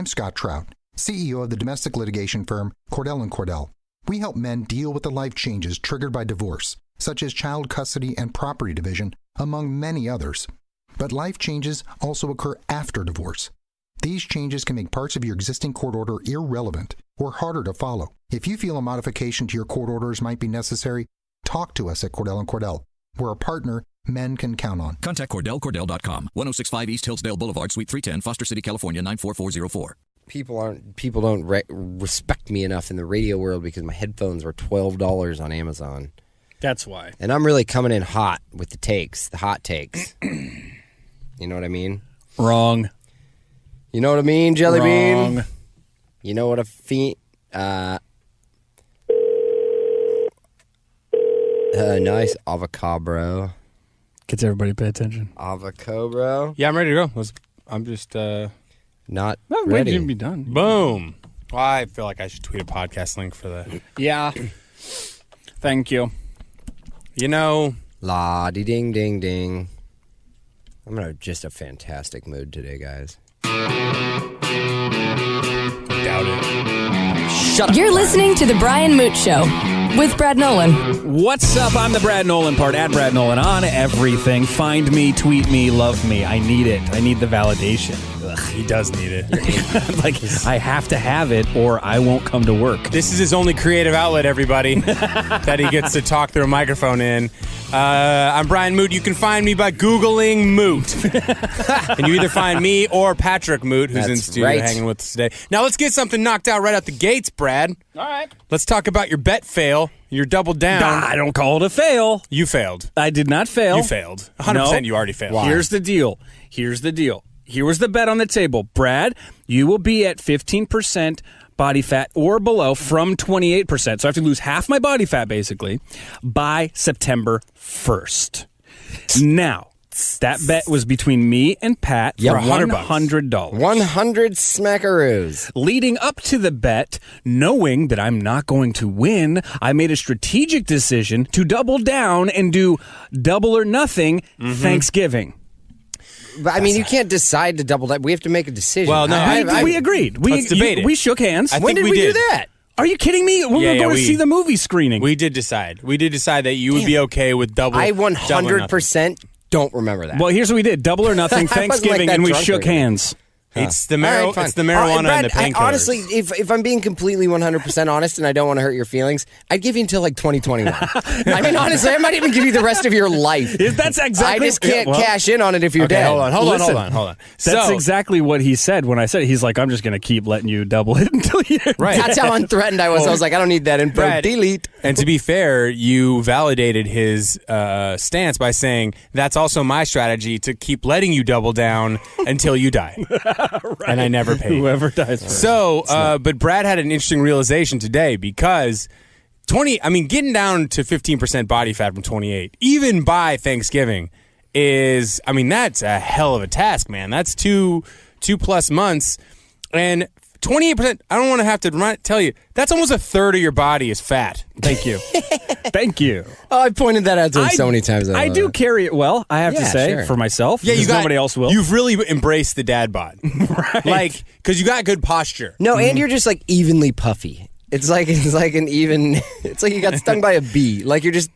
I'm Scott Trout, CEO of the domestic litigation firm Cordon. We help men deal with the life changes triggered by divorce, such as child custody and property division, among many others. But life changes also occur after divorce. These changes can make parts of your existing court order irrelevant or harder to follow. If you feel a modification to your court orders might be necessary, talk to us at Cordell. We're a partner men can count on. Contact Cordell.com. 1065 East Hillsdale Boulevard, Suite 310, Foster City, California, 94404. People don't respect me enough in the radio world because my headphones were $12 on Amazon. That's why. And I'm really coming in hot with the hot takes. You know what I mean? Wrong. You know what I mean, Jelly Wrong. Bean? You know what nice avocado. Gets everybody to pay attention. Avocado, bro. Yeah, I'm ready to go. I'm just not ready ready. to be done. Boom. Well, I feel like I should tweet a podcast link for that. Yeah. Thank you. You know, La-di-ding, ding, ding. I'm in just a fantastic mood today, guys. doubt it. Shut up. You're listening to The Brian Moote Show with Brad Nolan. What's up? I'm the Brad Nolan part, at Brad Nolan on everything. Find me, tweet me, love me. I need it. I need the validation. Ugh, he does need it. I have to have it or I won't come to work. This is his only creative outlet, everybody, that he gets to talk through a microphone in. I'm Brian Moote. You can find me by Googling Moote. And you either find me or Patrick Moote, who's in studio hanging with us today. Now let's get something knocked out right out the gates, Brad. All right. Let's talk about your bet fail. You're double down. I don't call it a fail. You failed. I did not fail. You failed. 100% you already failed. Why? Here's the deal. Here was the bet on the table. Brad, you will be at 15% body fat or below from 28%. So I have to lose half my body fat, basically, by September 1st. Now, that bet was between me and Pat for $100. 100 smackaroos. Leading up to the bet, knowing that I'm not going to win, I made a strategic decision to double down and do double or nothing Thanksgiving. But, I mean, you can't decide to double down. We have to make a decision. Well, no, we agreed. Let's debate it. We shook hands. When did we do that? Are you kidding me? We were going to see the movie screening. We did decide. We did decide that you would be okay with double. I 100% don't remember that. Well, here's what we did. Double or nothing Thanksgiving, and we shook hands. It's the it's the marijuana Brad, and the painkillers. Honestly, if I'm being completely 100% honest and I don't want to hurt your feelings, I'd give you until like 2021. I mean, honestly, I might even give you the rest of your life. That's exactly. I just can't cash in on it if you're dead. Hold on. That's exactly what he said when I said it. He's like, I'm just going to keep letting you double it until you're right. That's how unthreatened I was. I was like, I don't need that info. Brad, delete. And to be fair, you validated his stance by saying that's also my strategy to keep letting you double down until you die. Right. And I never paid. Whoever dies first. So, but Brad had an interesting realization today because getting down to 15% body fat from 28, even by Thanksgiving, that's a hell of a task, man. That's two plus months. And 28%, I don't want to have to tell you, that's almost a third of your body is fat. Thank you. Thank you. Oh, I poined that out to him so many times. I do carry it well, I have to say, for myself. Yeah, nobody else will. You've really embraced the dad bod. Right. Because you got good posture. No, and you're just like evenly puffy. It's like an even, it's like you got stung by a bee. Like you're just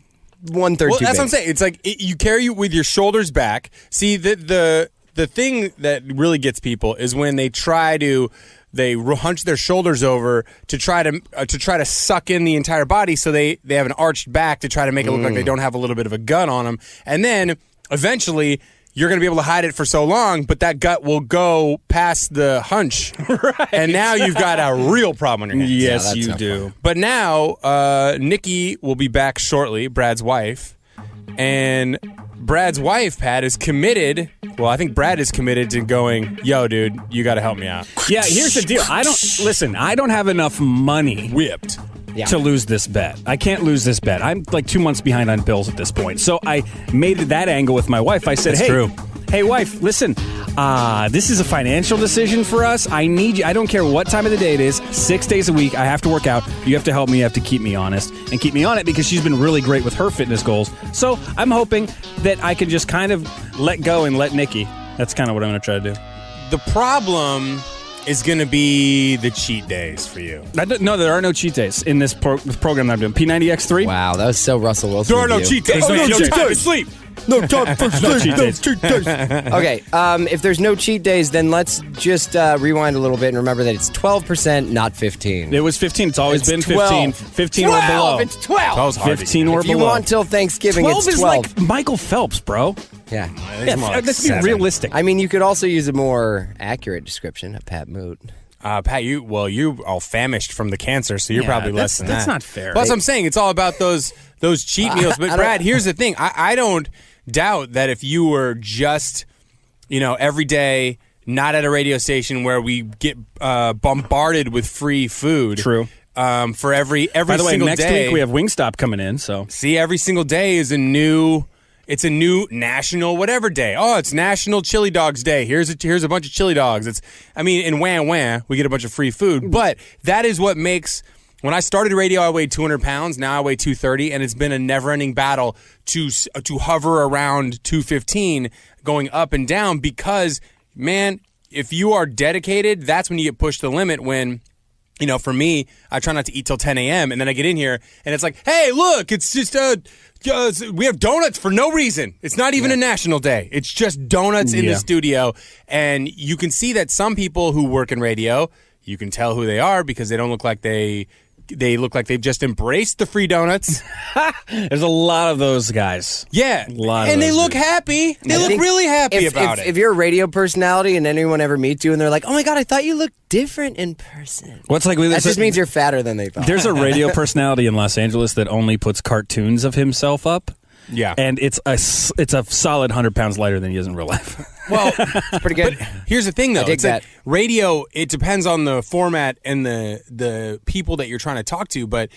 1/3 too Well, that's big. what I'm saying. It's like you carry with your shoulders back. See, the thing that really gets people is when they try to hunch their shoulders over to try to suck in the entire body, so they have an arched back to try to make it look like they don't have a little bit of a gut on them, and then eventually you're going to be able to hide it for so long, but that gut will go past the hunch, right? And now you've got a real problem on your hands. Yes, you do. But now Nikki will be back shortly, Brad's wife, and Brad's wife, Pat, is committed. Well, I think Brad is committed to going, yo, dude, you got to help me out. Yeah, here's the deal. I don't have enough money whipped to lose this bet. I can't lose this bet. I'm like 2 months behind on bills at this point. So I made that angle with my wife. I said, hey, wife, listen, this is a financial decision for us. I need you. I don't care what time of the day it is. 6 days a week, I have to work out. You have to help me. You have to keep me honest and keep me on it because she's been really great with her fitness goals. So I'm hoping that I can just kind of let go and let Nikki. That's kind of what I'm going to try to do. The problem is going to be the cheat days for you? No, there are no cheat days in this program that I'm doing. P90X3? Wow, that was so Russell Wilson. There are no cheat days. There's no cheat time to days. sleep. No time for No cheat days. Okay, if there's no cheat days, then let's just rewind a little bit and remember that it's 12%, not 15. It was 15. It's always It's been 12. 15. 15 or below. It's 12. 12's hard to 15 get. or If you below. want till Thanksgiving, 12 it's is 12. like Michael Phelps, bro. Yeah. It's more like Let's be 7. realistic. I mean, you could also use a more accurate description of Pat Moote. Pat, you all famished from the cancer, so you're Yeah, probably less than that's that. not fair. Well, that's what I'm saying. It's all about those cheat meals. But Brad, here's the thing. I don't doubt that if you were just, every day, not at a radio station where we get bombarded with free food. True. For every By the way, single next day. week we have Wingstop coming in, so. See, every single day is a new national whatever day. Oh, it's National Chili Dogs Day. Here's a bunch of chili dogs. In Wham we get a bunch of free food. But that is what makes. When I started radio, I weighed 200 pounds. Now I weigh 230, and it's been a never-ending battle to hover around 215, going up and down. Because, man, if you are dedicated, that's when you get pushed to the limit. When, for me, I try not to eat till 10 a.m. and then I get in here, and it's like, hey, look, it's just we have donuts for no reason. It's not even a national day. It's just donuts in the studio, and you can see that some people who work in radio, you can tell who they are because they don't look like they look like they've just embraced the free donuts. There's a lot of those guys. Yeah. A lot of and they those look dudes. happy. They I look think really happy about it. If you're a radio personality and anyone ever meets you and they're like, oh my God, I thought you looked different in person. What's like That just means you're fatter than they thought. There's a radio personality in Los Angeles that only puts cartoons of himself up. Yeah. And it's a solid 100 pounds lighter than he is in real life. Well, Pretty good. But here's the thing, though. I dig It's like that. radio, it depends on the format and the people that you're trying to talk to, but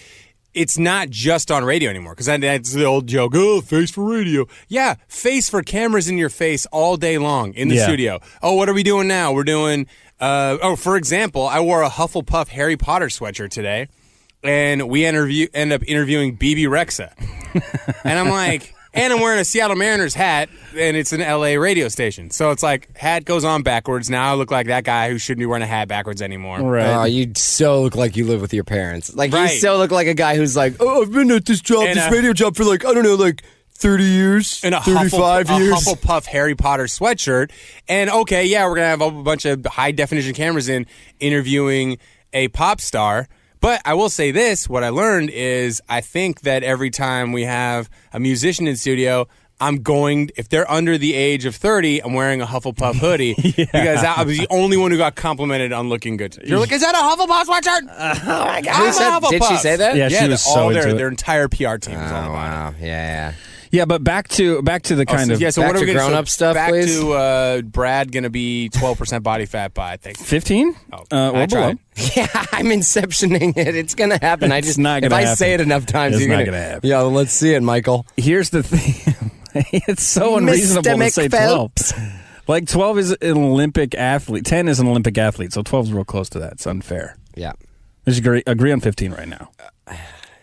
it's not just on radio anymore. Because that's the old joke, face for radio. Yeah, face for cameras in your face all day long in the studio. Oh, what are we doing now? We're doing, for example, I wore a Hufflepuff Harry Potter sweatshirt today, and we end up interviewing BB Rexa. And I'm like... And I'm wearing a Seattle Mariners hat, and it's an LA radio station. So it's like, hat goes on backwards. Now I look like that guy who shouldn't be wearing a hat backwards anymore. Right. Oh, you so look like you live with your parents. Like, Right. you so look like a guy who's like, oh, I've been at this radio job for 30 years, In a 35 a years. Hufflepuff Harry Potter sweatshirt. And okay, yeah, we're going to have a bunch of high-definition cameras in interviewing a pop star. But I will say this, what I learned is I think that every time we have a musician in studio, if they're under the age of 30, I'm wearing a Hufflepuff hoodie because I was the only one who got complimented on looking good. You're like, is that a Hufflepuff sweatshirt? Oh my God, Did she say that? Yeah, she was so into it. their entire PR team is all about it. Wow. Yeah. Yeah, but back to the kind of... So back what are we to gonna grown-up stuff, back please? to Brad going to be 12% body fat by, I think. 15? Oh, Or I below. tried. Yeah, I'm inceptioning it. It's going to happen. It's not gonna If I happen. say it enough times, It's you're not going gonna happen. Yeah, well, let's see it, Michael. Here's the thing. It's so unreasonable to say 12. Like 12 is an Olympic athlete. 10 is an Olympic athlete, so 12 is real close to that. It's unfair. Yeah. We should agree on 15 right now.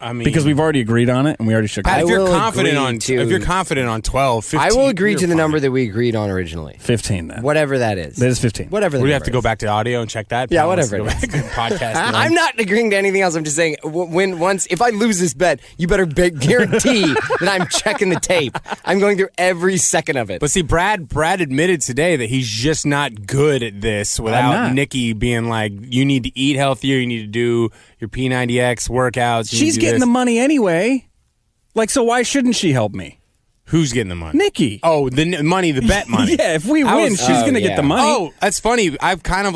I mean, Because we've already agreed on it, and we already shook Pat, hands. if you're will confident agree on to- if you're confident on 12, 15, I will agree you're to the fine. number that we agreed on originally. 15 then. Whatever that is. That is 15. Whatever the We number have to go is. back to audio and check that. Yeah, Pat wants whatever to go it back to podcast. I'm not agreeing to anything else. I'm just saying, if I lose this bet, you better guarantee that I'm checking the tape. I'm going through every second of it. But see, Brad admitted today that he's just not good at this without not. Nikki being like, you need to eat healthier, you need to do your P90X workouts. you need She's to do getting this. the money anyway. Like, so why shouldn't she help me? Who's getting the money? Nikki. Oh, the money, the bet money. Yeah, if we I win, was- she's going to get the money. Oh, that's funny. I've kind of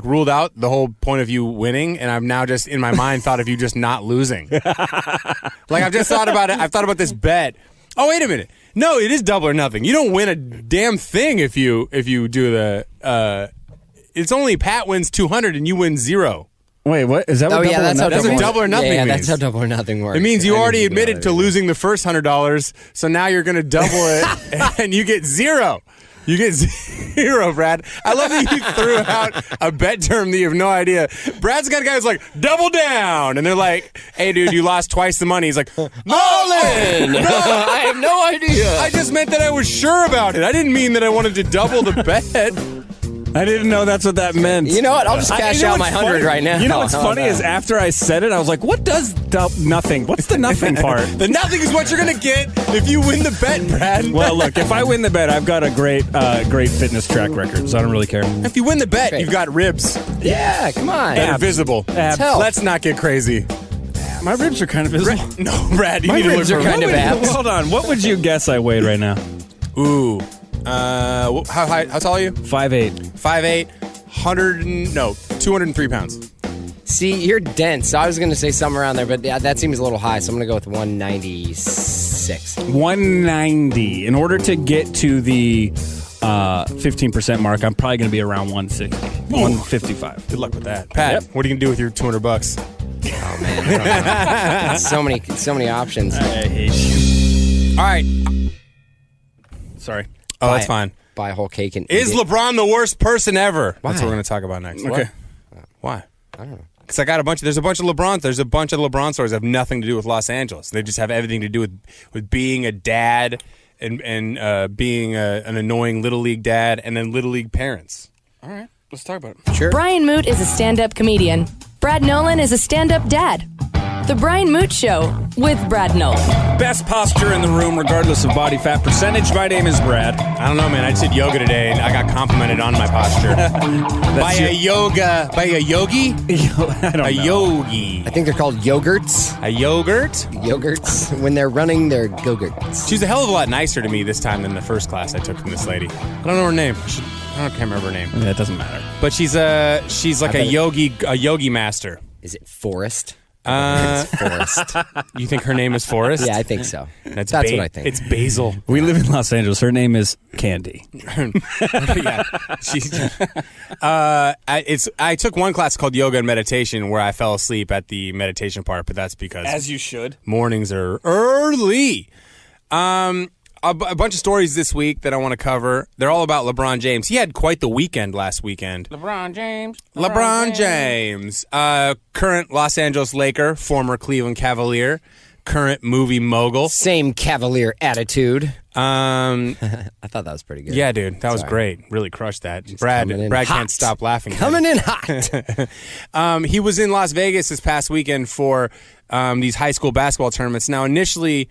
ruled out the whole point of you winning, and I've now just in my mind thought of you just not losing. Like I've just thought about it. I've thought about this bet. Oh, wait a minute. No, it is double or nothing. You don't win a damn thing if you do the. It's only Pat wins 200 and you win 0. Wait, what? Is that what Oh, yeah, that's how That's what double or nothing Yeah, means. that's how double or nothing works. It means you I already didn't know admitted that to either. losing the first $100, so now you're going to double it, and you get 0. You get 0, Brad. I love that you threw out a bet term that you have no idea. Brad's got a guy who's like, double down. And they're like, hey, dude, you lost twice the money. He's like, all in. I have no idea. I just meant that I was sure about it. I didn't mean that I wanted to double the bet. I didn't know that's what that meant. You know what? I'll just cash out my 100 right now. You know what's funny is after I said it, I was like, what does nothing? What's the nothing part? The nothing is what you're going to get if you win the bet, Brad. Well, look, if I win the bet, I've got a great fitness track record, so I don't really care. If you win the bet, you've got ribs. Yeah, come on. And visible. Hell. Let's not get crazy. My ribs are kind of visible. No, Brad, you My need to look ribs are for kind of abs. Hold on. What would you guess I weighed right now? Ooh. How tall are you? 5'8". 5'8", 203 pounds. See, you're dense. So I was going to say something around there, but that seems a little high, so I'm going to go with 196. 190. In order to get to the 15% mark, I'm probably going to be around 160. 155. Good luck with that. Pat, what are you going to do with your $200? Oh, man. I don't know. so many options. I hate you. All right. Sorry. Oh, that's fine. Buy a whole cake and Is eat it. LeBron the worst person ever? Why? That's what we're going to talk about next. Okay. Why? I don't know. Because there's a bunch of LeBrons. There's a bunch of LeBron stories that have nothing to do with Los Angeles. They just have everything to do with being a dad and being an annoying Little League dad and then Little League parents. All right. Let's talk about it. Sure. Brian Moote is a stand-up comedian. Brad Nolan is a stand-up dad. The Brian Moote Show with Brad Nolan. Best posture in the room, regardless of body fat percentage. My name is Brad. I don't know, man. I just did yoga today, and I got complimented on my posture by a yogi. I don't know. Yogi. I think they're called yogurts. A yogurt. Yogurts. When they're running, they're go-gurts. She's a hell of a lot nicer to me this time than the first class I took from this lady. I don't know her name. I can't remember her name. Yeah, it doesn't matter. But she's like a yogi master. Is it Forrest? It's Forrest. You think her name is Forrest? Yeah, I think so. That's Ba- what I think. It's Basil. We live in Los Angeles. Her name is Candy. Yeah. I took one class called Yoga and Meditation where I fell asleep at the meditation part, but that's because As you should. mornings are early. A bunch of stories this week that I want to cover. They're all about LeBron James. He had quite the weekend last weekend. LeBron James. LeBron James, current Los Angeles Laker, former Cleveland Cavalier, current movie mogul. Same cavalier attitude. I thought that was pretty good. Yeah, dude, that was Sorry. great. Really crushed that. coming in Brad hot. can't stop laughing. Coming in hot. He was in Las Vegas this past weekend for these high school basketball tournaments. Now, initially,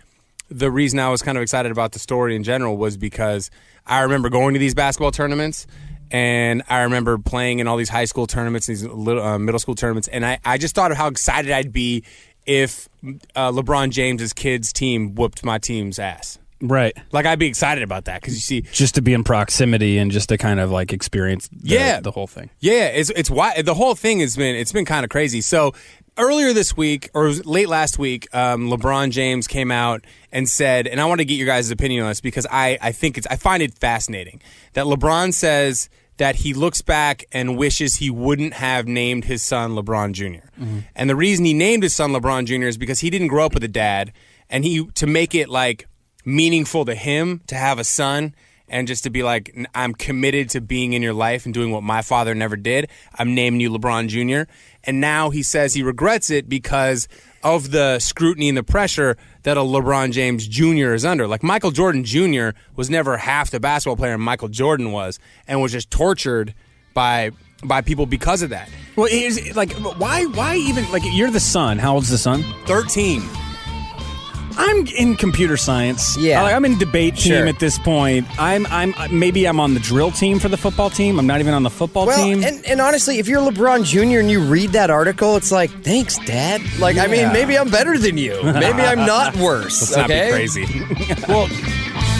the reason I was kind of excited about the story in general was because I remember going to these basketball tournaments, and I remember playing in all these high school tournaments, these middle school tournaments, and I just thought of how excited I'd be if LeBron James's kids' team whooped my team's ass. Right. Like, I'd be excited about that because you see, Just to be in proximity and just to kind of like experience the whole thing. yeah, it's why the whole thing has been kind of crazy. So earlier this week or late last week, LeBron James came out and said, and I want to get your guys' opinion on this because I find it fascinating that LeBron says that he looks back and wishes he wouldn't have named his son LeBron Jr. Mm-hmm. And the reason he named his son LeBron Jr. is because he didn't grow up with a dad, and to make it like meaningful to him to have a son and just to be like, I'm committed to being in your life and doing what my father never did. I'm naming you LeBron Jr. And now he says he regrets it because of the scrutiny and the pressure that a LeBron James Jr. is under. Like, Michael Jordan Jr. was never half the basketball player Michael Jordan was, and was just tortured by people because of that. Well, is like why even like you're the son? How old's the son? 13. I'm in computer science. Yeah. I'm in debate team Sure. at this point. I'm on the drill team for the football team. I'm not even on the football team. And honestly, if you're LeBron Jr. and you read that article, it's like, thanks, Dad. Like, I mean, maybe I'm better than you. Maybe I'm not worse. Let's not be crazy. Well,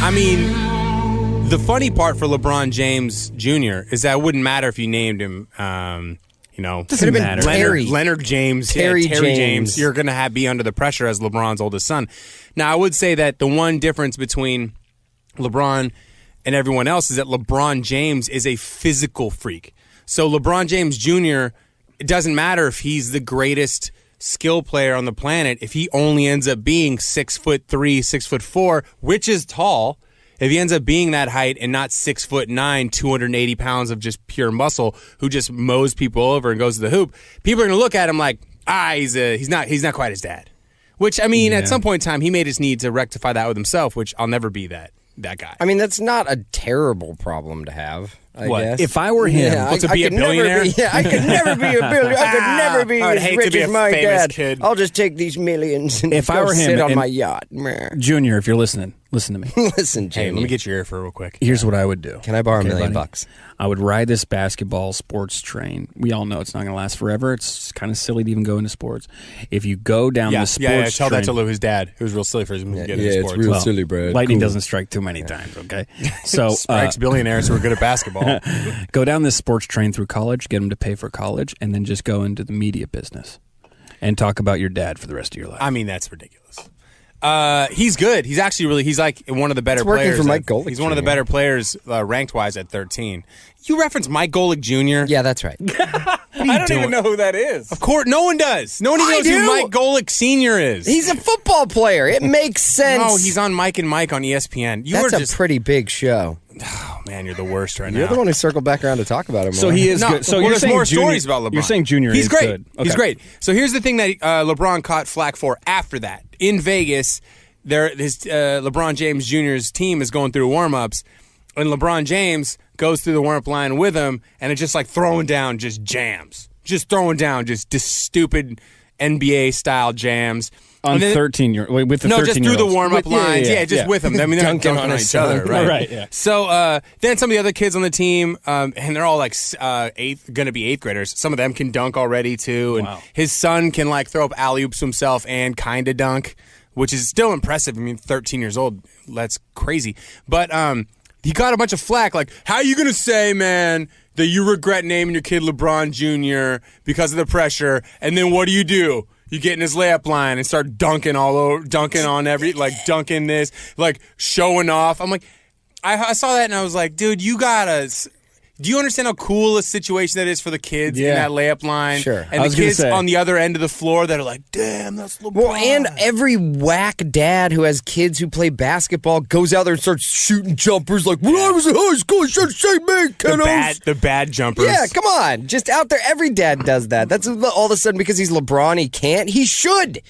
I mean, the funny part for LeBron James Jr. is that it wouldn't matter if you named him, Could have been Terry. Leonard James. Terry James. James. You're going to be under the pressure as LeBron's oldest son. Now, I would say that the one difference between LeBron and everyone else is that LeBron James is a physical freak. So LeBron James Jr., it doesn't matter if he's the greatest skill player on the planet, if he only ends up being 6'3", 6'4", which is tall. If he ends up being that height and not 6'9", 280 pounds of just pure muscle who just mows people over and goes to the hoop, people are going to look at him like, he's not quite his dad. Which, I mean, at some point in time, he may just need to rectify that with himself, which I'll never be that guy. I mean, that's not a terrible problem to have. I What? guess. If I were him, Yeah, to be a could never billionaire? I could never be a billionaire. I could never be I'd as hate rich to be as a my famous dad. kid. I'll just take these millions and If I go were him sit on and- my yacht. Meh. Junior, if you're listening, listen to me. Listen, Hey, Jamie. let me get your ear for real quick. Here's what I would do. Can I borrow Okay, $1 million? buddy? I would ride this basketball sports train. We all know it's not going to last forever. It's kind of silly to even go into sports. If you go down the sports tell train, that to Lou, his dad. It was real silly for him to get into sports. real silly, Brad. lightning Cool. doesn't strike too many times. Okay, so Strikes billionaires who are good at basketball. go down this sports train through college, get them to pay for college, and then just go into the media business and talk about your dad for the rest of your life. I mean, that's ridiculous. He's good. He's actually he's like one of the better It's working players. for Mike Golick He's one of the Jr. better players ranked-wise at 13. You reference Mike Golick Jr.? Yeah, that's right. I don't even know who that is. Of course, no one does. No one even I knows who do. Mike Golick Sr. is. He's a football player. It makes sense. No, he's on Mike and Mike on ESPN. That's a pretty big show. Oh, man, you're the worst right You're now. the one who circled back around to talk about him. So more. he is good. So well, you're there's saying more Junior, stories about LeBron. You're saying Junior He's is great. good. He's Okay. great. So here's the thing that LeBron caught flack for after that. In Vegas, LeBron James Jr.'s team is going through warm-ups, and LeBron James goes through the warm-up line with him, and it's just like throwing down just jams. Just throwing down just stupid NBA-style jams. On 13-year with the 13-year-olds. No, just through the warm-up With- yeah, lines. yeah, Just with them. I mean, they're not Dunking dunking on on his each other, son. right? Right, yeah. So then some of the other kids on the team, and they're all like going to be eighth graders. Some of them can dunk already too, and Wow. his son can like throw up alley oops himself and kind of dunk, which is still impressive. I mean, 13 years old, that's crazy. But he got a bunch of flack. Like, how are you going to say, man, that you regret naming your kid LeBron Jr. because of the pressure, and then what do? You get in his layup line and start dunking all over, dunking on dunking this, like showing off. I'm like, I saw that and I was like, dude, do you understand how cool a situation that is for the kids in that layup line? Sure. And I the was gonna kids say. on the other end of the floor that are like, damn, that's LeBron. Well, and every whack dad who has kids who play basketball goes out there and starts shooting jumpers like, when I was in high school, I should have saved me, kiddos. the bad jumpers. Yeah, come on. Just out there, every dad does that. That's all of a sudden because he's LeBron, he can't. He should.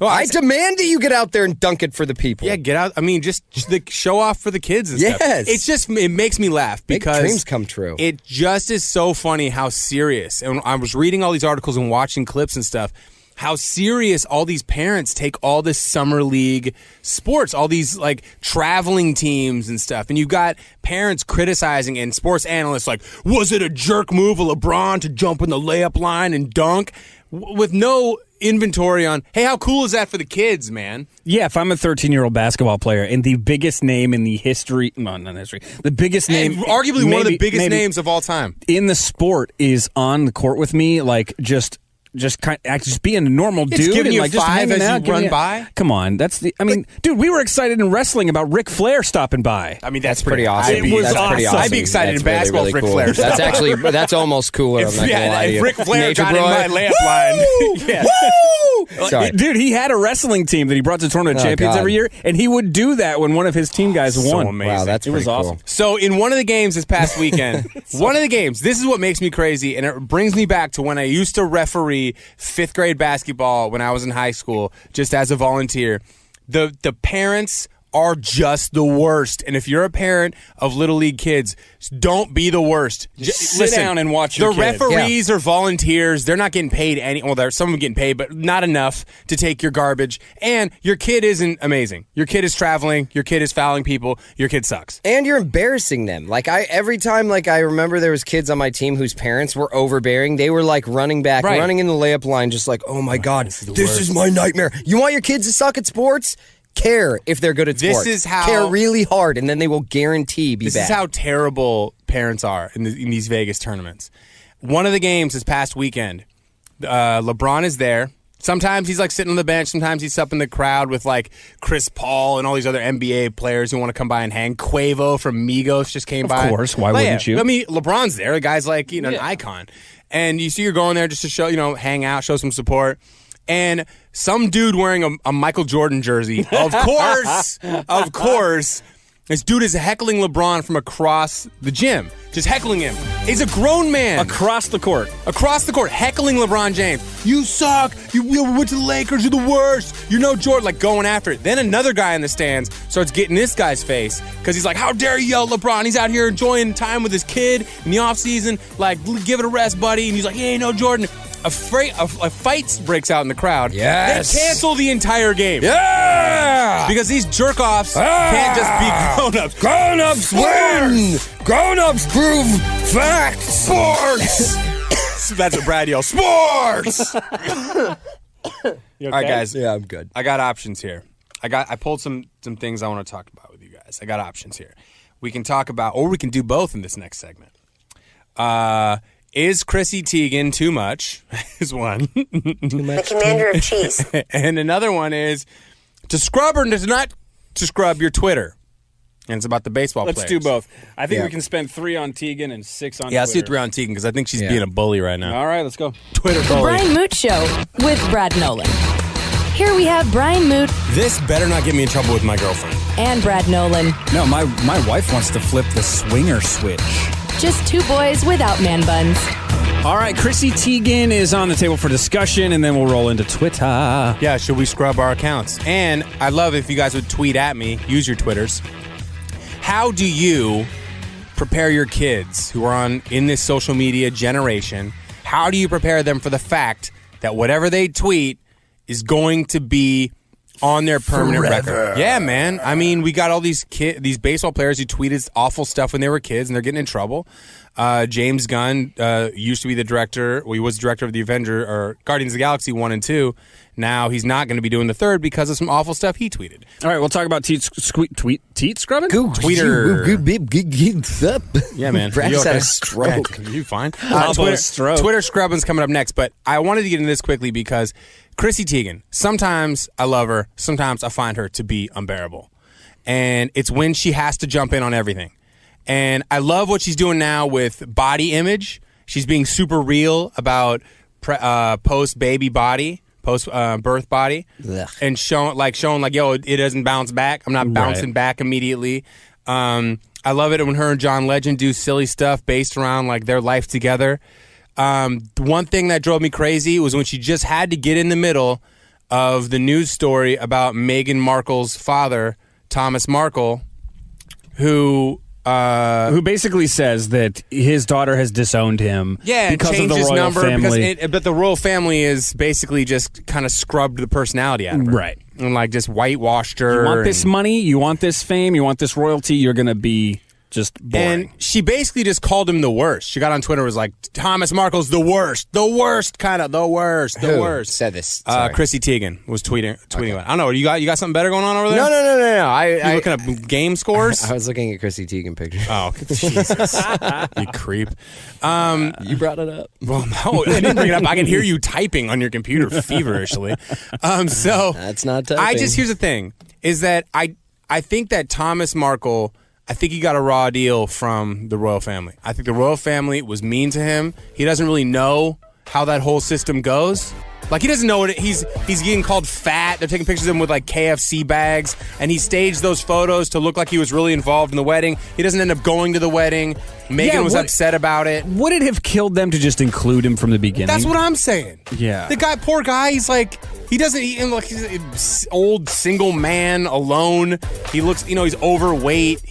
Well, I demand that you get out there and dunk it for the people. Yeah, get out. I mean, just the show off for the kids and stuff. Yes. It makes me laugh Make because dreams come true. It just is so funny how serious. And I was reading all these articles and watching clips and stuff. How serious all these parents take all this summer league sports, all these like traveling teams and stuff. And you've got parents criticizing and sports analysts like, was it a jerk move of LeBron to jump in the layup line and dunk? With no inventory on, hey, how cool is that for the kids, man? Yeah, if I'm a 13-year-old basketball player and the biggest name in the history, no, not history, the biggest name, And arguably one of the biggest maybe names of all time. in the sport is on the court with me, like just being a normal dude giving and you like just five hanging as you out, giving run you- by? Come on, dude, we were excited in wrestling about Ric Flair stopping by. I mean, That's pretty awesome. It was That's pretty awesome. awesome. I'd be excited That's in basketball really, if Ric really Flair cool. stopped. That's almost cooler. I'm not gonna lie to you. If Ric Flair Nature got Boy. in my layup line. Yeah. Sorry. Dude, he had a wrestling team that he brought to tournament champions God. every year, and he would do that when one of his team guys So won. amazing. Wow, that's It was pretty cool. awesome. So in one of the games this past weekend, this is what makes me crazy, and it brings me back to when I used to referee 5th grade basketball when I was in high school, just as a volunteer. The parents are just the worst. And if you're a parent of Little League kids, don't be the worst. Sit down and watch your The kid. referees are volunteers. They're not getting paid there's some of them getting paid, but not enough to take your garbage. And your kid isn't amazing. Your kid is traveling. Your kid is fouling people. Your kid sucks. And you're embarrassing them. Like every time, I remember there was kids on my team whose parents were overbearing. They were like running back, Right. running in the layup line, just like, oh my God, this is my nightmare. You want your kids to suck at sports? Care if they're good at This sports. is how- Care really hard, and then they will guarantee be This bad. is how terrible parents are in these Vegas tournaments. One of the games this past weekend, LeBron is there. Sometimes he's like sitting on the bench. Sometimes he's up in the crowd with like Chris Paul and all these other NBA players who want to come by and hang. Quavo from Migos just came by. Of course, why wouldn't you? I mean, LeBron's there. The guy's like an icon. And you see you're going there just to show, hang out, show some support. And some dude wearing a Michael Jordan jersey, of course, This dude is heckling LeBron from across the gym. Just heckling him. He's a grown man. Across the court. Across the court, heckling LeBron James. You suck. You went to the Lakers. You're the worst. You're no Jordan. Like, going after it. Then another guy in the stands starts getting this guy's face because he's like, how dare you yell at LeBron? He's out here enjoying time with his kid in the offseason. Like, give it a rest, buddy. And he's like, he ain't no Jordan. A fight breaks out in the crowd. Yes. They cancel the entire game. Yeah! Because these jerk-offs can't just be grown-ups. Grown-ups win! Grown-ups prove facts! Sports! That's what Brad yells. Sports! You okay? All right, guys. Yeah, I'm good. I got options here. I pulled some things I want to talk about with you guys. I got options here. We can talk about, or we can do both in this next segment. Is Chrissy Teagan too much? Is one. The commander of cheese. And another one is to scrub or to not to scrub your Twitter. And it's about the baseball Let's players. do both. I think we can spend 3 on Teagan and 6 on Twitter. Let's do 3 on Teagan because I think she's being a bully right now. All right, let's go. Twitter The bully. Brian Moote Show with Brad Nolan. Here we have Brian Moote This better not get me in trouble with my girlfriend. and Brad Nolan. No, my wife wants to flip the swinger switch. Just two boys without man buns. All right, Chrissy Teagan is on the table for discussion, and then we'll roll into Twitter. Yeah, should we scrub our accounts? And I'd love if you guys would tweet at me, use your Twitters. How do you prepare your kids who are in this social media generation? How do you prepare them for the fact that whatever they tweet is going to be on their permanent record? Yeah, man. I mean, we got all these baseball players who tweeted awful stuff when they were kids, and they're getting in trouble. James Gunn used to be the director. Well, he was director of the Guardians of the Galaxy 1 and 2. Now he's not going to be doing the third because of some awful stuff he tweeted. All right, we'll talk about teat scrubbing? Tweeter. Yeah, man. Brad You just had okay? a stroke. You fine? Stroke. Twitter scrubbing's coming up next, but I wanted to get into this quickly because Chrissy Teagan, sometimes I love her, sometimes I find her to be unbearable. And it's when she has to jump in on everything. And I love what she's doing now with body image. She's being super real about post-baby body, post-birth body. Ugh. And showing like, yo, it doesn't bounce back. I'm not bouncing back immediately. I love it when her and John Legend do silly stuff based around like their life together. One thing that drove me crazy was when she just had to get in the middle of the news story about Meghan Markle's father, Thomas Markle, who basically says that his daughter has disowned him because of changed the his royal number family. but the royal family is basically just kind of scrubbed the personality out of her. Right. And like just whitewashed her. You want this money, you want this fame, you want this royalty, you're going to be just boring. And she basically just called him the worst. She got on Twitter and was like, Thomas Markle's the worst, the worst. Who worst. said this? Sorry. Chrissy Teigen was tweeting about it. I don't know. You got something better going on over there? No. You looking up game scores? I was looking at Chrissy Teagan pictures. Oh, Jesus. You creep. You brought it up. Well, no, I didn't bring it up. I can hear you typing on your computer feverishly. So That's not typing. here's the thing, is that I think that Thomas Markle, I think he got a raw deal from the royal family. I think the royal family was mean to him. He doesn't really know how that whole system goes. Like, he doesn't know what he's getting called fat. They're taking pictures of him with like KFC bags, and he staged those photos to look like he was really involved in the wedding. He doesn't end up going to the wedding. Meghan was upset about it. Would it have killed them to just include him from the beginning? That's what I'm saying. Yeah. The guy, poor guy, he's like, he's an old single man alone. He looks, he's overweight.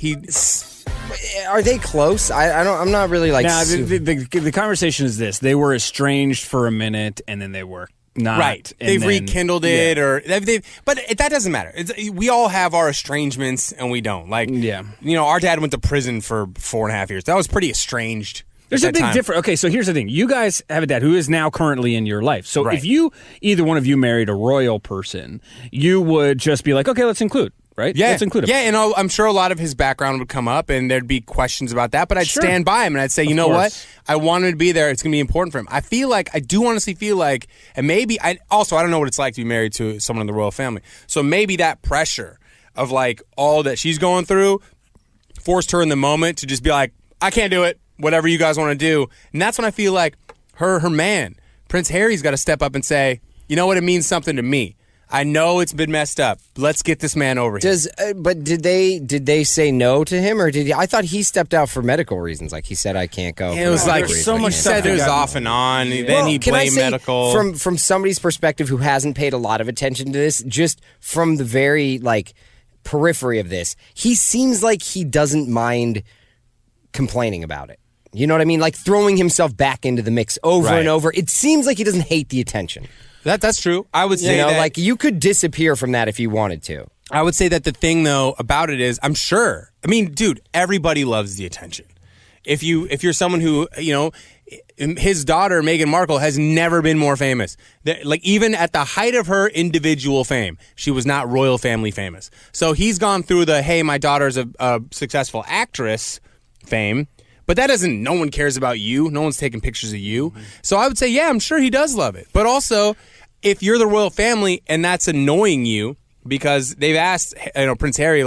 Are they close? I'm not really like. Now, the conversation is this: they were estranged for a minute, and then they were not. Right. And They've then, rekindled it, or but that doesn't matter. We all have our estrangements, and we don't. Like, our dad went to prison for 4.5 years. That was pretty estranged. There's a big difference. Okay, so here's the thing. You guys have a dad who is now currently in your life. So Right. if either one of you married a royal person, you would just be like, okay, let's include. Right? Yeah, Let's include him. Yeah, and I'm sure a lot of his babackground would come up, and there'd be questions about that. But I'd Sure. stand by him, and I'd say, you know course. what? I want him to be there. It's going to be important for him. I do honestly feel like, and maybe I don't know what it's like to be married to someone in the royal family. So maybe that pressure of like all that she's going through forced her in the moment to just be like, I can't do it. Whatever you guys want to do. And that's when I feel like her man, Prince Harry's got to step up and say, you know what? It means something to me. I know it's been messed up. Let's get this man over here. But did they say no to him, or I thought he stepped out for medical reasons? Like he said, I can't go. It was like so much he stuff said it was got- off and on. Then he can I blamed say, medical. From somebody's perspective who hasn't paid a lot of attention to this, just from the very periphery of this, he seems like he doesn't mind complaining about it. You know what I mean? Like throwing himself back into the mix over and over. It seems like he doesn't hate the attention. That's true. I would say that, you could disappear from that if you wanted to. I would say that the thing though about it is, I'm sure. I mean, dude, everybody loves the attention. If you're someone who, his daughter Meghan Markle has never been more famous. Even at the height of her individual fame, she was not royal family famous. So he's gone through the hey, my daughter's a successful actress fame. But that doesn't, no one cares about you. No one's taking pictures of you. Mm-hmm. So I would say, yeah, I'm sure he does love it. But also, if you're the royal family and that's annoying you, because they've asked, Prince Harry,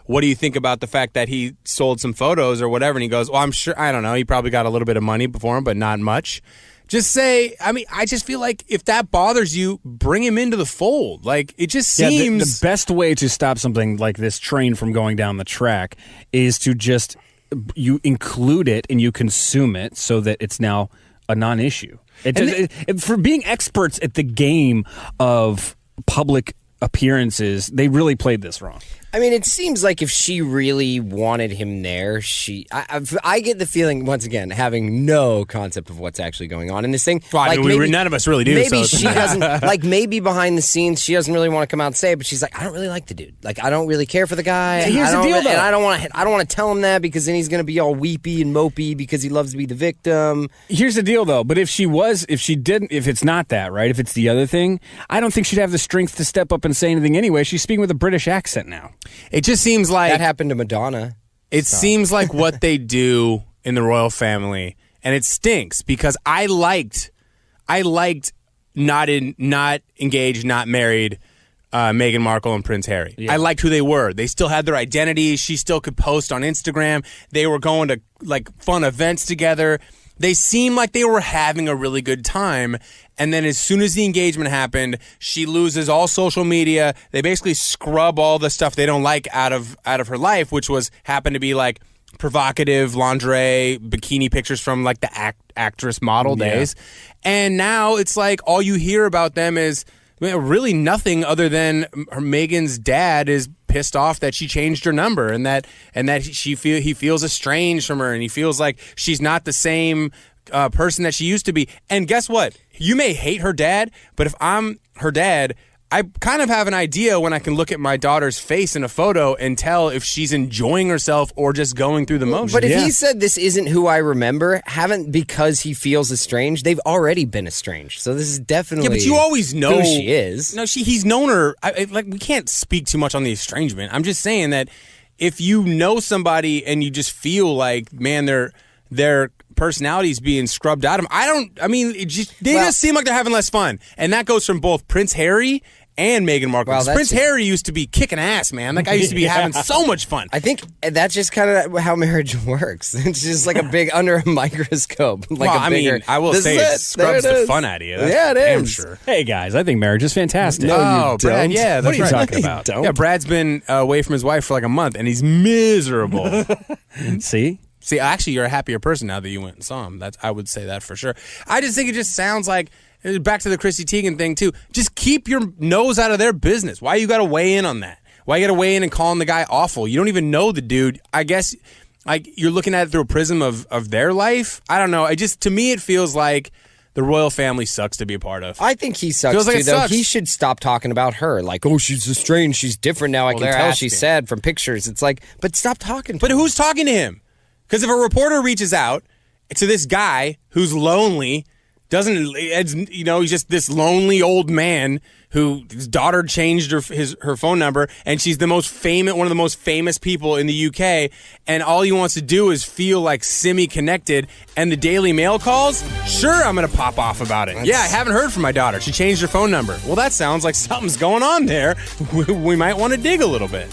what do you think about the fact that he sold some photos or whatever? And he goes, well, I'm sure, I don't know. He probably got a little bit of money before him, but not much. Just say, I just feel like if that bothers you, bring him into the fold. It just seems... the best way to stop something like this train from going down the track is to just... you include it and you consume it so that it's now a non-issue. For being experts at the game of public appearances, they really played this wrong. I mean, it seems like if she really wanted him there, I get the feeling, once again, having no concept of what's actually going on in this thing. Well, none of us really do. Maybe she doesn't, maybe behind the scenes, she doesn't really want to come out and say it, but she's like, I don't really like the dude. I don't really care for the guy. Here's the deal, though. And I don't want to tell him that because then he's going to be all weepy and mopey because he loves to be the victim. Here's the deal, though. But if it's not that, right? If it's the other thing, I don't think she'd have the strength to step up and say anything anyway. She's speaking with a British accent now. It just seems like... That happened to Madonna. It seems like what they do in the royal family, and it stinks because I liked not engaged, not married Meghan Markle and Prince Harry. Yeah. I liked who they were. They still had their identity. She still could post on Instagram. They were going to fun events together. They seemed like they were having a really good time. And then as soon as the engagement happened, she loses all social media. They basically scrub all the stuff they don't like out of her life, which happened to be provocative lingerie, bikini pictures from the actress model days. And now it's all you hear about them is really nothing other than Meghan's dad is pissed off that she changed her number and that he feels estranged from her and he feels like she's not the same person that she used to be. And guess what? You may hate her dad, but if I'm her dad, I kind of have an idea when I can look at my daughter's face in a photo and tell if she's enjoying herself or just going through the motions. But if he said this isn't who I remember, because he feels estranged, they've already been estranged. So this is definitely but you always know who she is. No, he's known her. We can't speak too much on the estrangement. I'm just saying that if you know somebody and you just feel like, man, their personality's being scrubbed out of them. They just seem like they're having less fun. And that goes from both Prince Harry and Meghan Markle. Well, Prince Harry used to be kicking ass, man. That guy used to be having so much fun. I think that's just kind of how marriage works. It's just a big under a microscope. I will say it scrubs the fun out of you. Yeah, it is. Damn sure. Hey, guys, I think marriage is fantastic. No, Brad, yeah. What are you talking about? Yeah, Brad's been away from his wife for a month, and he's miserable. See, actually, you're a happier person now that you went and saw him. I would say that for sure. I just think it just sounds like, back to the Chrissy Teagan thing, too, just keep your nose out of their business. Why you got to weigh in on that? Why you got to weigh in and calling the guy awful? You don't even know the dude. I guess you're looking at it through a prism of their life. I don't know. To me, it feels like the royal family sucks to be a part of. I think he sucks, too, though. He should stop talking about her. She's estranged. She's different now. I can tell she's sad from pictures. It's but stop talking to him. But who's talking to him? Because if a reporter reaches out to this guy who's lonely, he's just this lonely old man whose daughter changed her phone number, and she's one of the most famous people in the UK, and all he wants to do is feel semi-connected, and the Daily Mail calls, sure, I'm going to pop off about it. I haven't heard from my daughter. She changed her phone number. Well, that sounds like something's going on there. We might want to dig a little bit.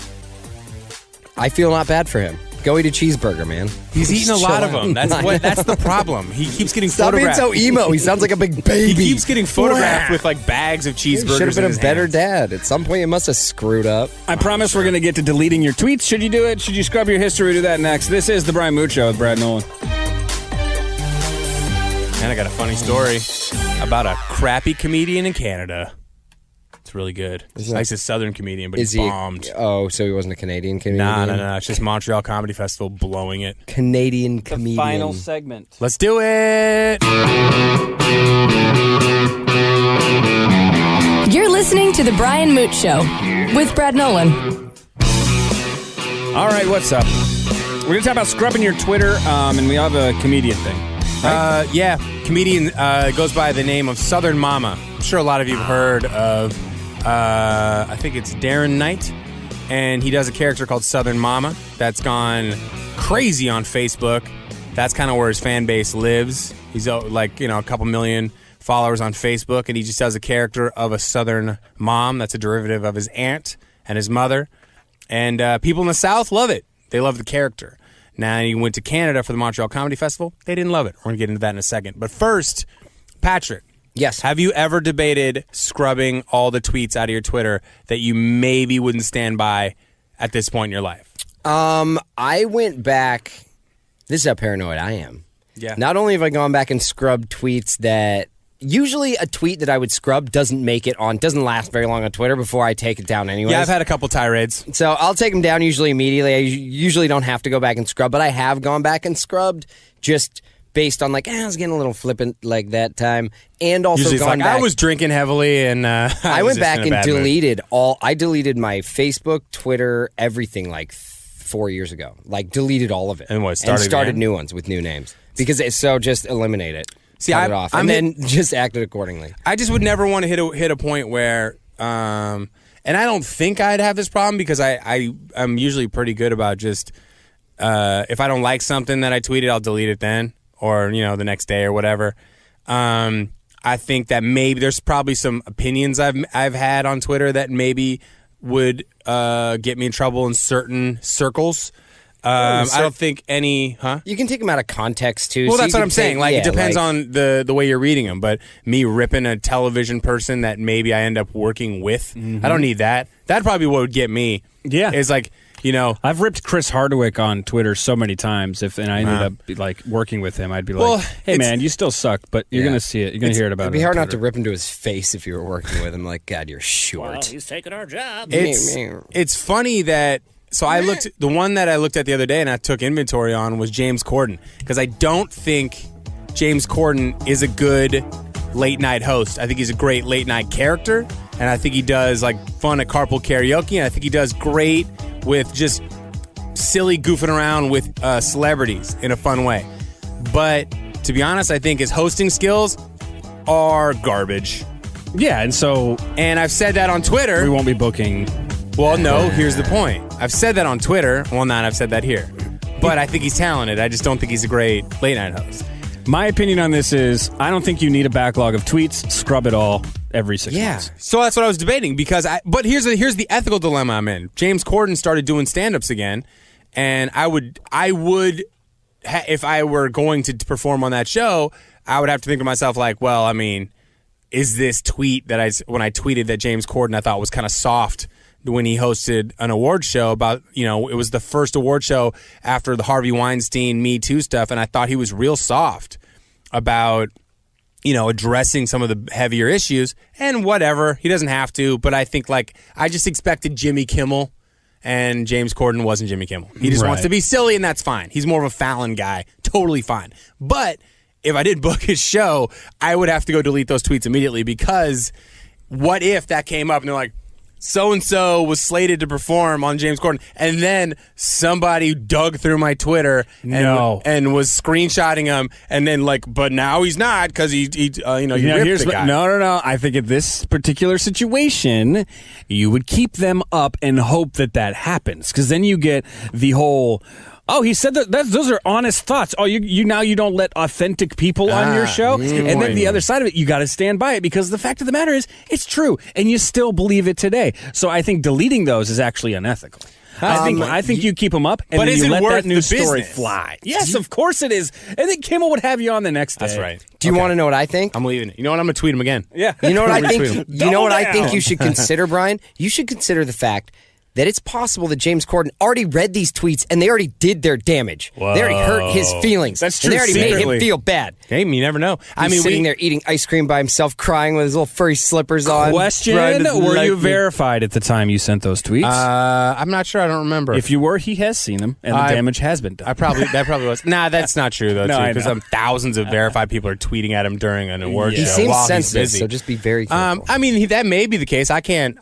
I feel not bad for him. Go eat a cheeseburger, man. He's eating a lot of them. That's the problem. He keeps getting Stop being photographed. so emo. He sounds like a big baby. He keeps getting photographed with like bags of cheeseburgers. Should have been in a his better hands. dad. At some point, you must have screwed up. I promise we're going to get to deleting your tweets. Should you do it? Should you scrub your history? We'll do that next. This is the Brian Moote Show with Brad Nolan. And I got a funny story about a crappy comedian in Canada. It's really good. He's a southern comedian, but he bombed. Oh, so he wasn't a Canadian comedian? No. It's just Montreal Comedy Festival blowing it. Canadian comedian. The final segment. Let's do it. You're listening to The Brian Moote Show with Brad Nolan. All right, what's up? We're going to talk about scrubbing your Twitter, and we have a comedian thing. Right? Yeah, comedian goes by the name of Southern Mama. I'm sure a lot of you have heard of, I think it's Darren Knight, and he does a character called Southern Mama that's gone crazy on Facebook. That's kind of where his fan base lives. He's like, a couple million followers on Facebook, and he just does a character of a Southern mom that's a derivative of his aunt and his mother. And people in the South love it. They love the character. Now, he went to Canada for the Montreal Comedy Festival. They didn't love it. We're going to get into that in a second. But first, Patrick. Yes. Have you ever debated scrubbing all the tweets out of your Twitter that you maybe wouldn't stand by at this point in your life? I went back. This is how paranoid I am. Yeah. Not only have I gone back and scrubbed tweets that... Usually a tweet that I would scrub doesn't last very long on Twitter before I take it down anyways. Yeah, I've had a couple tirades. So I'll take them down usually immediately. I usually don't have to go back and scrub, but I have gone back and scrubbed just based on I was getting a little flippant like that time. And also Usually gone back. I was drinking heavily and I went back and deleted I deleted my Facebook, Twitter, everything 4 years ago. Deleted all of it. And started again? New ones with new names. Because just eliminate it. See, cut it off, and then just acted accordingly. I just would never want to hit a point where, and I don't think I'd have this problem because I'm usually pretty good about just if I don't like something that I tweeted, I'll delete it then, or the next day or whatever. I think that maybe there's probably some opinions I've had on Twitter that maybe would get me in trouble in certain circles. I don't think any, You can take them out of context too. Well, so that's what I'm saying. It depends on the way you're reading them. But me ripping a television person that maybe I end up working with, I don't need that. That'd probably what would get me. Yeah, is I've ripped Chris Hardwick on Twitter so many times. And I ended up working with him, I'd be like, "Hey man, you still suck, but you're gonna see it. You're gonna hear it about it." It'd be hard not to rip him to his face if you were working with him. God, you're short. Well, he's taking our job. It's funny that. So the one that I looked at the other day and I took inventory on was James Corden, because I don't think James Corden is a good late night host. I think he's a great late night character, and I think he does fun at carpool karaoke, and I think he does great with just silly goofing around with celebrities in a fun way. But to be honest, I think his hosting skills are garbage. Yeah, and I've said that on Twitter. We won't be booking. Well, no, here's the point. I've said that on Twitter. Well, not I've said that here. But I think he's talented. I just don't think he's a great late-night host. My opinion on this is I don't think you need a backlog of tweets. Scrub it all every 6 months. So that's what I was debating. But here's the ethical dilemma I'm in. James Corden started doing stand-ups again, and I would if I were going to perform on that show, I would have to think to myself is this tweet that when I tweeted that James Corden I thought was kind of soft when he hosted an award show about, it was the first award show after the Harvey Weinstein Me Too stuff, and I thought he was real soft about, addressing some of the heavier issues, and whatever, he doesn't have to, but I think I just expected Jimmy Kimmel, and James Corden wasn't Jimmy Kimmel. He just wants to be silly, and that's fine. He's more of a Fallon guy, totally fine. But if I did book his show, I would have to go delete those tweets immediately, because what if that came up and they're like, so-and-so was slated to perform on James Corden, and then somebody dug through my Twitter and was screenshotting him, and then but now he's not because he ripped the guy. No. I think in this particular situation, you would keep them up and hope that happens, because then you get the whole... Oh, he said that those are honest thoughts. Oh, you don't let authentic people on your show? And then the other side of it, you got to stand by it, because the fact of the matter is, it's true, and you still believe it today. So I think deleting those is actually unethical. I think you keep them up, and But then is you it let worth that news the story business? fly. Yes, of course it is. And then Kimmel would have you on the next day. That's right. Do you want to know what I think? I'm leaving it. You know what? I'm going to tweet him again. Yeah. You know what I think? Retweet 'em. You know what I Double think down. you should consider, Brian? You should consider the fact that it's possible that James Corden already read these tweets and they already did their damage. They already hurt his feelings. That's And true, they already made secretly. him feel bad. Hey, you never know. He's sitting there eating ice cream by himself, crying with his little furry slippers on. Question: trying to Were like you me. verified at the time you sent those tweets? I'm not sure. I don't remember. If you were, he has seen them, and the damage has been done. that probably was. Nah, that's not true though. No, I Because know. thousands of verified people are tweeting at him during an award He show seems while he's sensitive, busy. so just be very careful. I mean, that may be the case. I can't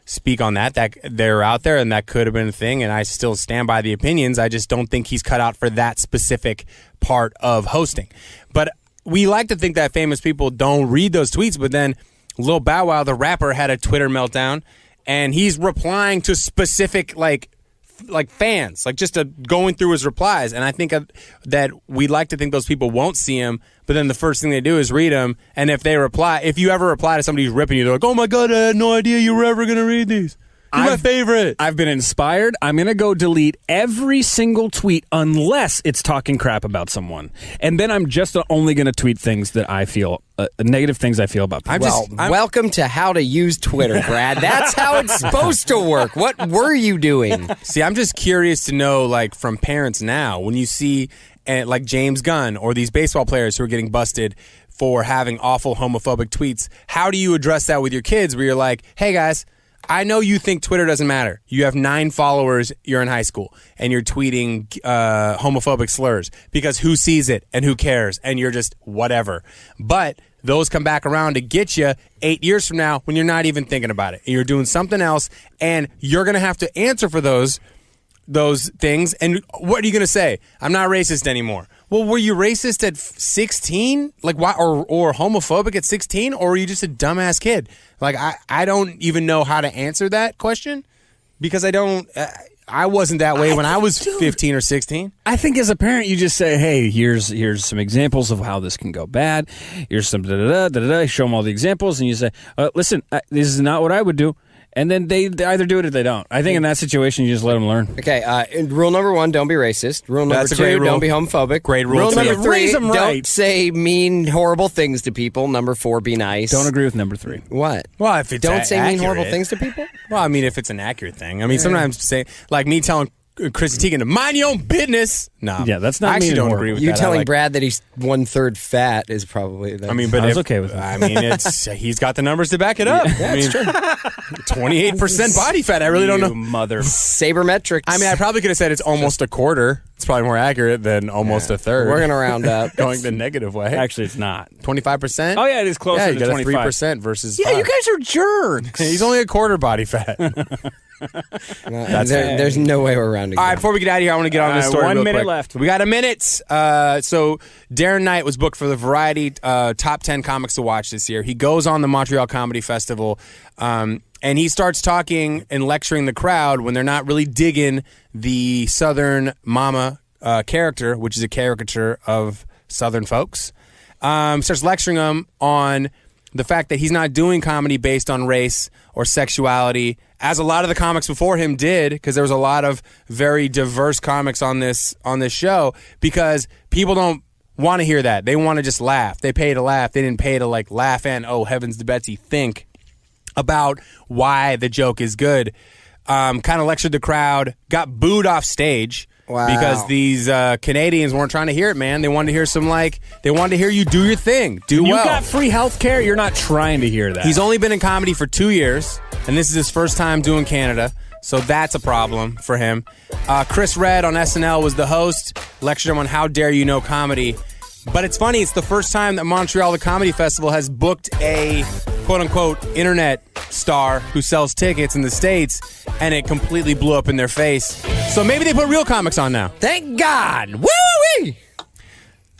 speak on that. That they're out there, and that could have been a thing. And I still stand by the opinions. I just don't think he's cut out for that specific part of hosting. But we like to think that famous people don't read those tweets. But then Lil Bow Wow, the rapper, had a Twitter meltdown, and he's replying to specific like fans, like just going through his replies. And I think that we like to think those people won't see him, but then the first thing they do is read them. And if you ever reply to somebody who's ripping you, they're like, oh my God, I had no idea you were ever going to read these. You're my favorite. I've been inspired. I'm going to go delete every single tweet unless it's talking crap about someone. And then I'm just only going to tweet things that I feel, negative things I feel about people. Welcome to how to use Twitter, Brad. That's how it's supposed to work. What were you doing? See, I'm just curious to know, like, from parents now, when you see like James Gunn or these baseball players who are getting busted for having awful homophobic tweets, how do you address that with your kids where you're like, hey, guys, I know you think Twitter doesn't matter. You have 9 followers, you're in high school, and you're tweeting homophobic slurs because who sees it and who cares, and you're just whatever. But those come back around to get you 8 years from now when you're not even thinking about it. And you're doing something else, and you're going to have to answer for those things. And what are you going to say? I'm not racist anymore. Well, were you racist at 16? Like, why, or homophobic at 16? Or were you just a dumbass kid? Like, I don't even know how to answer that question because I wasn't that way when I was 15 or 16. I think as a parent, you just say, hey, here's some examples of how this can go bad. Here's some da-da-da. Show them all the examples, and you say, listen, this is not what I would do. And then they either do it or they don't. I think in that situation, you just let them learn. Okay, rule number 1, don't be racist. Rule number That's a 2, great rule. don't be homophobic. Great rule, Rule too. number 3, Raise 'em don't right. say mean, horrible things to people. Number 4, be nice. Don't agree with number 3. What? Well, if it's Don't say mean, accurate. horrible things to people? Well, I mean, if it's an accurate thing. I mean, sometimes say, like me telling Chrissy Teagan to mind your own business. No. Yeah, that's not I actually mean and don't horrible. agree with You that. telling I like, Brad that he's 1/3 fat is probably. I mean, but I was okay with I that. mean, he's got the numbers to back it up. I mean, 28% body fat. I really don't know. Mother. sabermetrics. I mean, I probably could have said it's almost a quarter. It's probably more accurate than almost a third. We're gonna round up. going the negative way. Actually, it's not. 25%. Oh, yeah, it is closer Yeah, to you got 25. 3% versus. Yeah, 5. you guys are jerks. He's only a quarter body fat. There's no way we're rounding. All right, down. before we get out of here, I want to get on this story. 1 real minute quick. left. We got a minute. So Darren Knight was booked for the Variety Top 10 Comics to Watch this year. He goes on the Montreal Comedy Festival, and he starts talking and lecturing the crowd when they're not really digging the Southern Mama character, which is a caricature of Southern folks. Starts lecturing them on the fact that he's not doing comedy based on race or sexuality, as a lot of the comics before him did, because there was a lot of very diverse comics on this show, because people don't want to hear that. They want to just laugh. They pay to laugh. They didn't pay to like laugh and, oh, heavens to Betsy, think about why the joke is good. Kind of lectured the crowd, got booed off stage. Wow. Because these Canadians weren't trying to hear it, man. They wanted to hear they wanted to hear you do your thing, do You well. got free health care. You're not trying to hear that. He's only been in comedy for 2 years, and this is his first time doing Canada, so that's a problem for him. Chris Redd on SNL was the host, lectured him on How Dare You Know Comedy. But it's funny, it's the first time that Montreal the Comedy Festival has booked a quote-unquote internet star who sells tickets in the States, and it completely blew up in their face. So maybe they put real comics on now. Thank God. Woo-wee!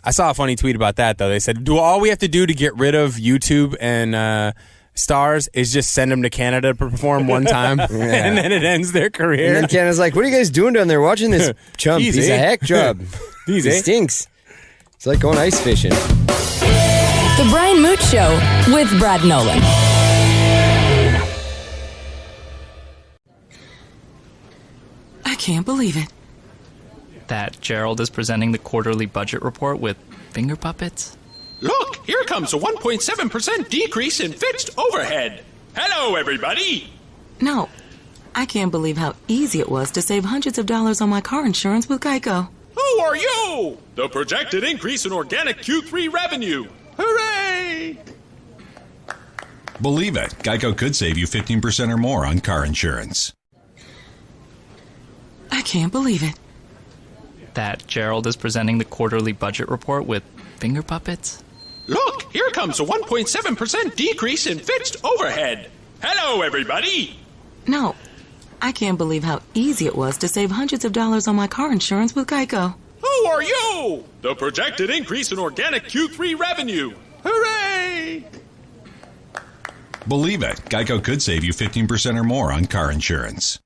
I saw a funny tweet about that, though. They said, all we have to do to get rid of YouTube and stars is just send them to Canada to perform one time, and then it ends their career. And then Canada's like, what are you guys doing down there watching this chump Easy. piece of heck job? Easy. It stinks. It's like going ice fishing. The Brian Moote Show with Brad Nolan. can't believe it. That Gerald is presenting the quarterly budget report with finger puppets? Look, here comes a 1.7% decrease in fixed overhead. Hello, everybody. No, I can't believe how easy it was to save hundreds of dollars on my car insurance with Geico. Who are you? The projected increase in organic Q3 revenue. Hooray! Believe it, Geico could save you 15% or more on car insurance. I can't believe it. That Gerald is presenting the quarterly budget report with finger puppets? Look, here comes a 1.7% decrease in fixed overhead. Hello, everybody. No, I can't believe how easy it was to save hundreds of dollars on my car insurance with Geico. Who are you? The projected increase in organic Q3 revenue. Hooray! Believe it, Geico could save you 15% or more on car insurance.